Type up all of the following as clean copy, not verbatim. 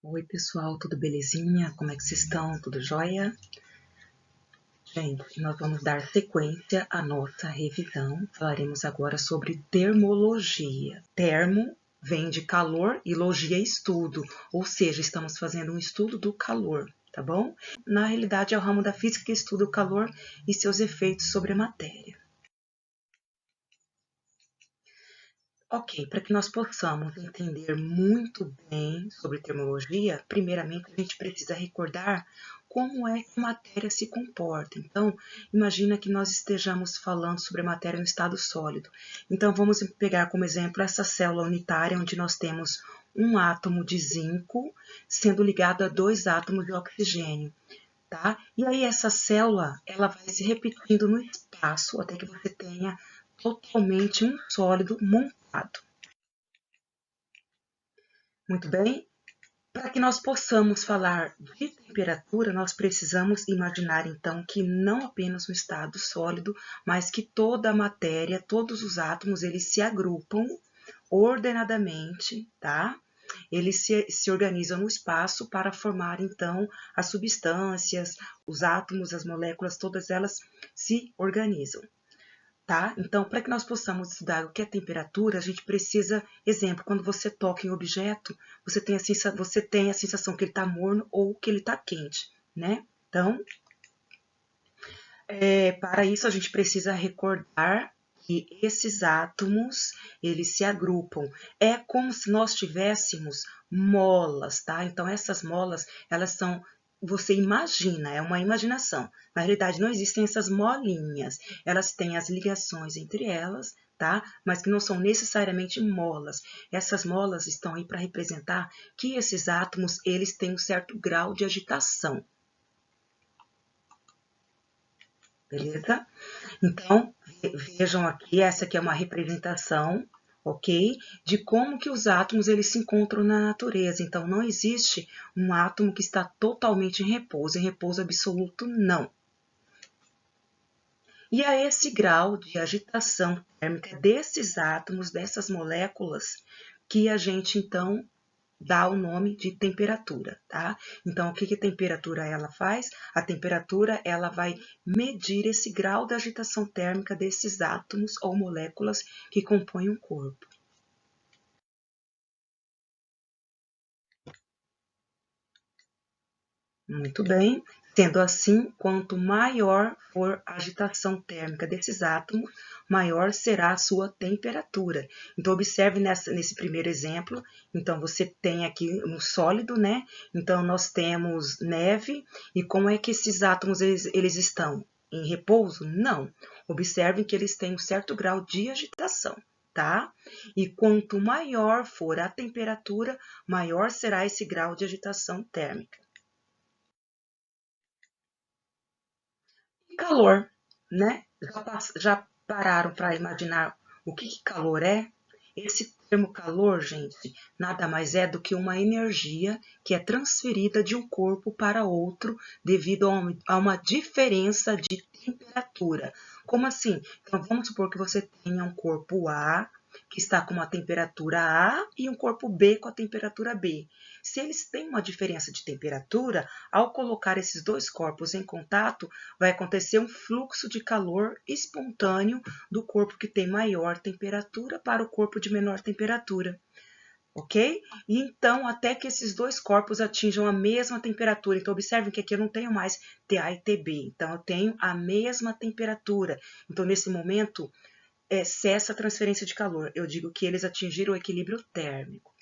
Oi, pessoal, tudo belezinha? Como é que vocês estão? Tudo jóia? Gente, nós vamos dar sequência à nossa revisão. Falaremos agora sobre termologia. Termo vem de calor e logia é estudo, ou seja, estamos fazendo um estudo do calor, tá bom? Na realidade, é o ramo da física que estuda o calor e seus efeitos sobre a matéria. Ok, para que nós possamos entender muito bem sobre termologia, primeiramente a gente precisa recordar como é que a matéria se comporta. Então, imagina que nós estejamos falando sobre a matéria no estado sólido. Então, vamos pegar como exemplo essa célula unitária, onde nós temos um átomo de zinco sendo ligado a dois átomos de oxigênio. Tá? E aí essa célula, ela vai se repetindo no espaço até que você tenha totalmente um sólido montado. Muito bem? Para que nós possamos falar de temperatura, nós precisamos imaginar então que não apenas um estado sólido, mas que toda a matéria, todos os átomos, eles se agrupam ordenadamente, tá? Eles se organizam no espaço para formar então as substâncias, os átomos, as moléculas, todas elas se organizam. Tá? Então, para que nós possamos estudar o que é temperatura, a gente precisa, exemplo, quando você toca em objeto, você tem a sensação que ele está morno ou que ele está quente, né? Então, para isso a gente precisa recordar que esses átomos, eles se agrupam. É como se nós tivéssemos molas, tá? Então, essas molas, elas são, você imagina, é uma imaginação. Na realidade, não existem essas molinhas. Elas têm as ligações entre elas, tá? Mas que não são necessariamente molas. Essas molas estão aí para representar que esses átomos, eles têm um certo grau de agitação. Beleza? Então, vejam aqui, essa aqui é uma representação, ok? De como que os átomos eles se encontram na natureza. Então, não existe um átomo que está totalmente em repouso absoluto, não. E a esse grau de agitação térmica desses átomos, dessas moléculas, que a gente, então, dá o nome de temperatura, tá? Então, o que a temperatura ela faz? A temperatura ela vai medir esse grau de agitação térmica desses átomos ou moléculas que compõem um corpo. Muito bem. Sendo assim, quanto maior for a agitação térmica desses átomos, maior será a sua temperatura. Então, observe nesse primeiro exemplo. Então, você tem aqui um sólido, né? Então, nós temos neve. E como é que esses átomos eles estão? Em repouso? Não. Observem que eles têm um certo grau de agitação, tá? E quanto maior for a temperatura, maior será esse grau de agitação térmica. Calor, né? Já pararam para imaginar o que calor é? Esse termo calor, gente, nada mais é do que uma energia que é transferida de um corpo para outro devido a uma diferença de temperatura. Como assim? Então, vamos supor que você tenha um corpo A que está com uma temperatura A e um corpo B com a temperatura B. Se eles têm uma diferença de temperatura, ao colocar esses dois corpos em contato, vai acontecer um fluxo de calor espontâneo do corpo que tem maior temperatura para o corpo de menor temperatura. Ok? E então, até que esses dois corpos atinjam a mesma temperatura. Então, observem que aqui eu não tenho mais TA e TB. Então, eu tenho a mesma temperatura. Então, nesse momento, cessa a transferência de calor. Eu digo que eles atingiram o equilíbrio térmico.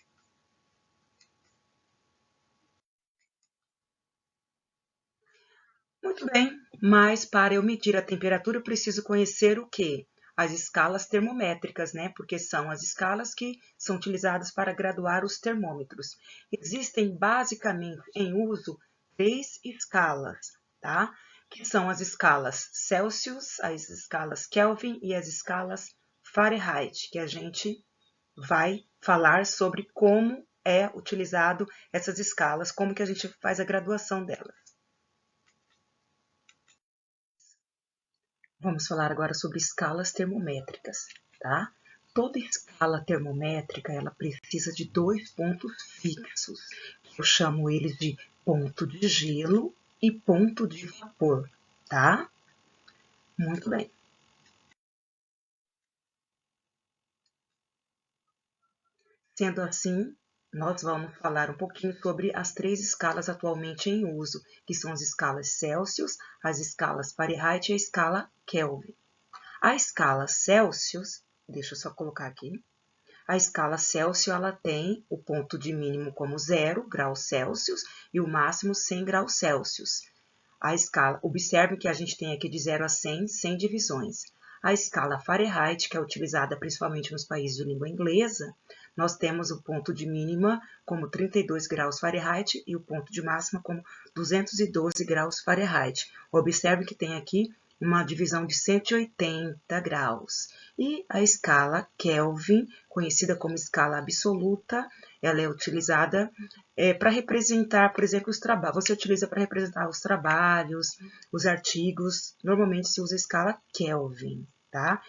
Muito bem, mas para eu medir a temperatura, eu preciso conhecer o quê? As escalas termométricas, né? Porque são as escalas que são utilizadas para graduar os termômetros. Existem basicamente em uso 3 escalas, tá? Que são as escalas Celsius, as escalas Kelvin e as escalas Fahrenheit, que a gente vai falar sobre como é utilizado essas escalas, como que a gente faz a graduação delas. Vamos falar agora sobre escalas termométricas, tá? toda escala termométrica, ela precisa de dois pontos fixos. Eu chamo eles de ponto de gelo e ponto de vapor, tá? Muito bem. Sendo assim, nós vamos falar um pouquinho sobre as três escalas atualmente em uso, que são as escalas Celsius, as escalas Fahrenheit e a escala Kelvin. A escala Celsius, deixa eu só colocar aqui, a escala Celsius ela tem o ponto de mínimo como 0 graus Celsius e o máximo 100 graus Celsius. A escala, observe que a gente tem aqui de 0 a 100, 100 divisões. A escala Fahrenheit, que é utilizada principalmente nos países de língua inglesa, nós temos o ponto de mínima como 32 graus Fahrenheit e o ponto de máxima como 212 graus Fahrenheit. Observe que tem aqui uma divisão de 180 graus. E a escala Kelvin, conhecida como escala absoluta, ela é utilizada para representar, por exemplo, os trabalhos. Você utiliza para representar os trabalhos, os artigos. Normalmente se usa a escala Kelvin, tá?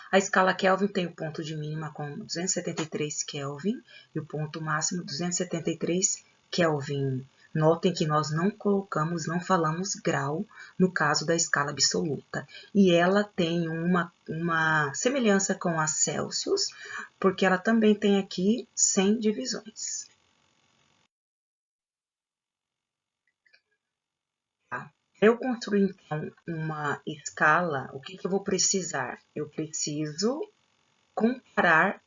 A escala Kelvin tem o ponto de mínima com 273 Kelvin e o ponto máximo 273 Kelvin. Notem que nós não colocamos, não falamos grau no caso da escala absoluta. E ela tem uma semelhança com a Celsius, porque ela também tem aqui 100 divisões. Tá? Para eu construir, então, uma escala, o que eu vou precisar? Eu preciso comparar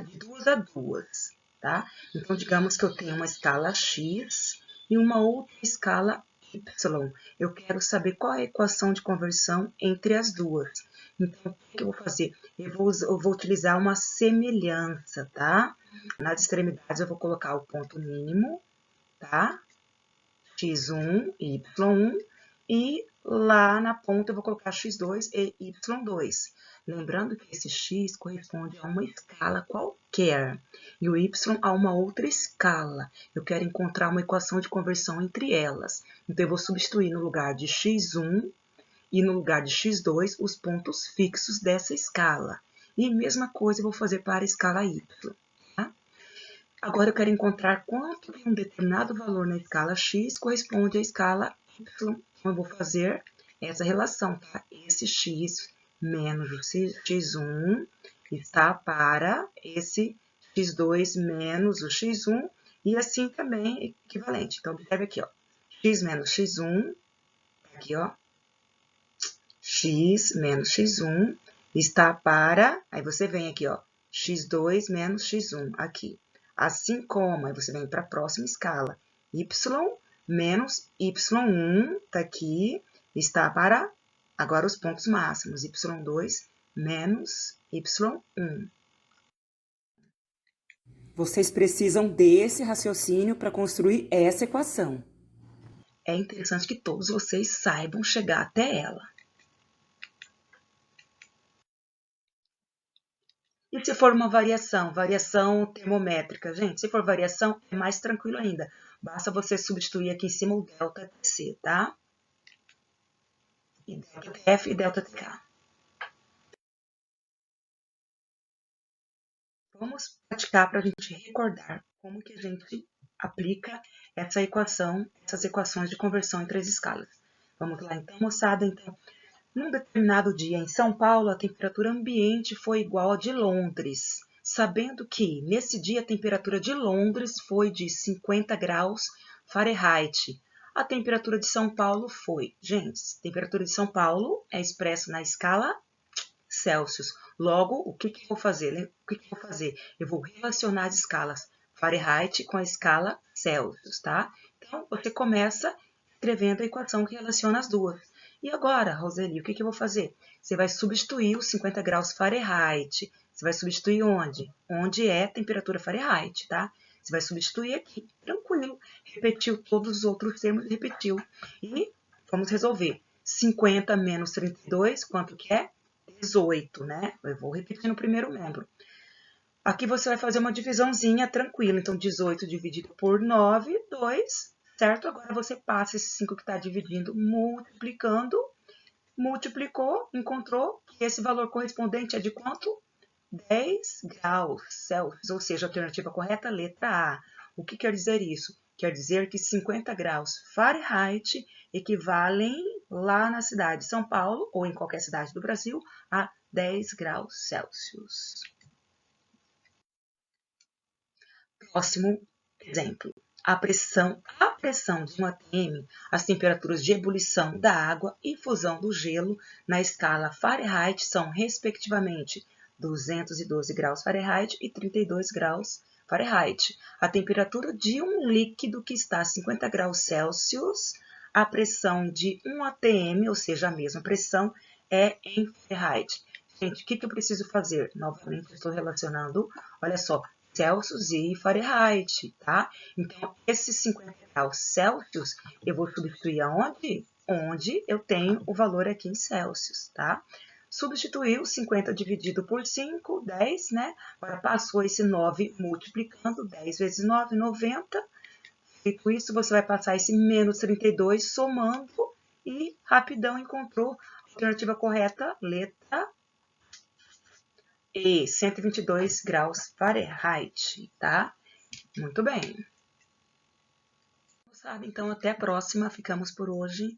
de duas a duas, tá? Então, digamos que eu tenho uma escala X e uma outra escala Y. Eu quero saber qual é a equação de conversão entre as duas. Então, o que eu vou fazer? Eu vou utilizar uma semelhança, tá? Nas extremidades, eu vou colocar o ponto mínimo, tá? X1 e Y1, e lá na ponta eu vou colocar X2 e Y2. Lembrando que esse X corresponde a uma escala qualquer e o Y a uma outra escala. Eu quero encontrar uma equação de conversão entre elas. Então, eu vou substituir no lugar de X1 e no lugar de X2 os pontos fixos dessa escala. E a mesma coisa eu vou fazer para a escala Y. Agora, eu quero encontrar quanto de um determinado valor na escala x corresponde à escala y. Então, eu vou fazer essa relação, tá? Esse x menos o x1 está para esse x2 menos o x1, e assim também equivalente. Então, observe aqui, ó, x menos x1, aqui, ó, x menos x1 está para, aí você vem aqui, ó, x2 menos x1, aqui. Assim como, aí você vem para a próxima escala, y menos y1, tá aqui, está para, agora os pontos máximos, y2 menos y1. Vocês precisam desse raciocínio para construir essa equação. É interessante que todos vocês saibam chegar até ela. E se for uma variação termométrica, gente, se for variação, é mais tranquilo ainda. Basta você substituir aqui em cima o ΔTC, tá? E ΔTF e ΔTK. Vamos praticar para a gente recordar como que a gente aplica essa equação, essas equações de conversão entre as escalas. Vamos lá, então, moçada. Então, num determinado dia em São Paulo, a temperatura ambiente foi igual a de Londres, sabendo que nesse dia a temperatura de Londres foi de 50 graus Fahrenheit. A temperatura de São Paulo foi, gente, a temperatura de São Paulo é expressa na escala Celsius. Logo, o que eu vou fazer? Eu vou relacionar as escalas Fahrenheit com a escala Celsius, tá? Então, você começa escrevendo a equação que relaciona as duas. E agora, Roseli, o que eu vou fazer? Você vai substituir os 50 graus Fahrenheit. Você vai substituir onde? Onde é temperatura Fahrenheit, tá? Você vai substituir aqui, tranquilo. Repetiu todos os outros termos, repetiu. E vamos resolver. 50 menos 32, quanto que é? 18, né? Eu vou repetir no primeiro membro. Aqui você vai fazer uma divisãozinha tranquila. Então, 18 dividido por 9, 2, certo? Agora você passa esse 5 que está dividindo, multiplicando, multiplicou, encontrou que esse valor correspondente é de quanto? 10 graus Celsius, ou seja, a alternativa correta, letra A. O que quer dizer isso? Quer dizer que 50 graus Fahrenheit equivalem lá na cidade de São Paulo, ou em qualquer cidade do Brasil, a 10 graus Celsius. Próximo exemplo. A pressão de um ATM, as temperaturas de ebulição da água e fusão do gelo na escala Fahrenheit são, respectivamente, 212 graus Fahrenheit e 32 graus Fahrenheit. A temperatura de um líquido que está a 50 graus Celsius, a pressão de um ATM, ou seja, a mesma pressão, é em Fahrenheit. Gente, o que eu preciso fazer? Novamente, estou relacionando, olha só, Celsius e Fahrenheit, tá? Então, esses 50 graus Celsius, eu vou substituir aonde? Onde eu tenho o valor aqui em Celsius, tá? Substituiu 50 dividido por 5, 10, né? Agora passou esse 9 multiplicando, 10 vezes 9, 90. Feito isso, você vai passar esse menos 32 somando e rapidão encontrou a alternativa correta, letra E, 122 graus Fahrenheit, tá? Muito bem. Então, até a próxima. Ficamos por hoje.